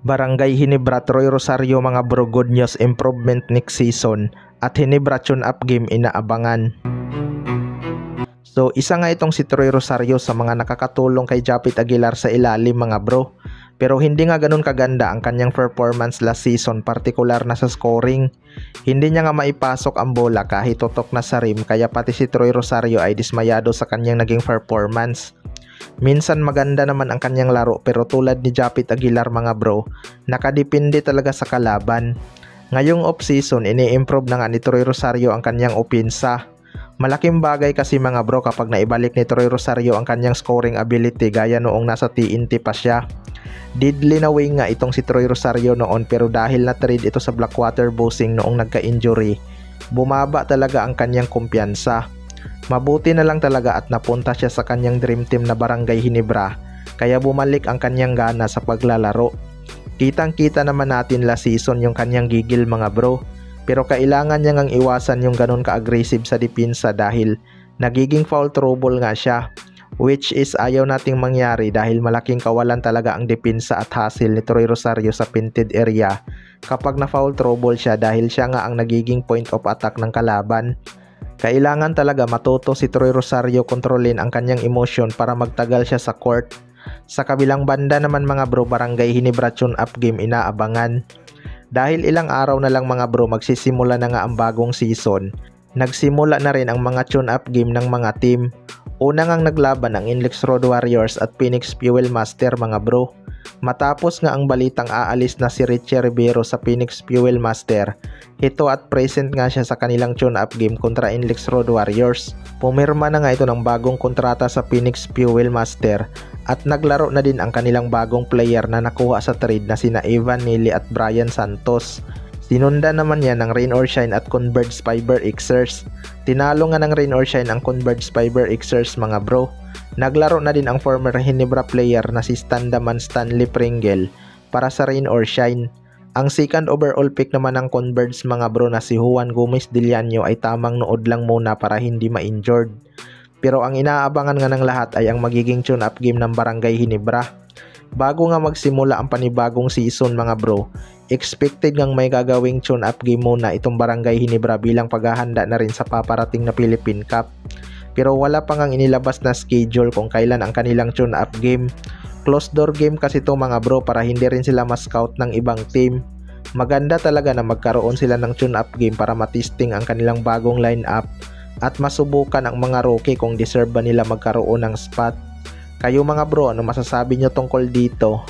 Barangay Hinebra Troy Rosario mga bro, good news, improvement next season at Hinebra tune-up game inaabangan. So isa nga itong si Troy Rosario sa mga nakakatulong kay Japit Aguilar sa ilalim mga bro. Pero hindi nga ganun kaganda ang kanyang performance last season, partikular na sa scoring. Hindi niya nga maipasok ang bola kahit tutok na sa rim, kaya pati si Troy Rosario ay dismayado sa kanyang naging performance. Minsan maganda naman ang kanyang laro, pero tulad ni Japit Aguilar mga bro, nakadepende talaga sa kalaban. Ngayong off-season, ini-improve na nga ni Troy Rosario ang kanyang opensa. Malaking bagay kasi mga bro kapag naibalik ni Troy Rosario ang kanyang scoring ability gaya noong nasa TNT pa siya. Deadly na wing nga itong si Troy Rosario noon, pero dahil na-trade ito sa Blackwater Bossing noong nagka-injury, bumaba talaga ang kanyang kumpiyansa. Mabuti na lang talaga at napunta siya sa kanyang dream team na Barangay Hinebra, kaya bumalik ang kanyang gana sa paglalaro. Kitang-kita naman natin last season yung kanyang gigil mga bro, pero kailangan niya ngang iwasan yung ganun ka-aggressive sa depensa dahil nagiging foul trouble nga siya, which is ayaw nating mangyari dahil malaking kawalan talaga ang depensa at hustle ni Troy Rosario sa painted area kapag na foul trouble siya dahil siya nga ang nagiging point of attack ng kalaban. Kailangan talaga matuto si Troy Rosario kontrolin ang kanyang emosyon para magtagal siya sa court. Sa kabilang banda naman mga bro, Barangay Hinebra tune-up game inaabangan. Dahil ilang araw na lang mga bro, magsisimula na nga ang bagong season. Nagsimula na rin ang mga tune-up game ng mga team. Una ngang naglaban ang Inlex Road Warriors at Phoenix Fuel Master mga bro. Matapos nga ang balitang aalis na si Richie Rivero sa Phoenix Fuel Master, hito at present nga siya sa kanilang tune-up game kontra Inlex Road Warriors. Pumirma na nga ito ng bagong kontrata sa Phoenix Fuel Master at naglaro na din ang kanilang bagong player na nakuha sa trade na sina Evan Neely at Brian Santos. Sinundan naman yan ng Rain or Shine at Converge Fiber Xers. Tinalo nga ng Rain or Shine ang Converge Fiber Xers mga bro. Naglaro na din ang former Hinebra player na si Standaman Stanley Pringle para sa Rain or Shine. Ang second overall pick naman ng Converge mga bro na si Juan Gomez Diliano ay tamang nood lang muna para hindi ma-injured. Pero ang inaabangan nga ng lahat ay ang magiging tune-up game ng Barangay Hinebra. Bago nga magsimula ang panibagong season mga bro, expected ngang may gagawing tune-up game muna itong Barangay Hinebra bilang paghahanda na rin sa paparating na Philippine Cup. Pero wala pa ngang inilabas na schedule kung kailan ang kanilang tune-up game. Closed door game kasi ito mga bro para hindi rin sila ma-scout ng ibang team. Maganda talaga na magkaroon sila ng tune-up game para matesting ang kanilang bagong line-up at masubukan ang mga rookie kung deserve ba nila magkaroon ng spot. Kayo mga bro, ano masasabi nyo tungkol dito?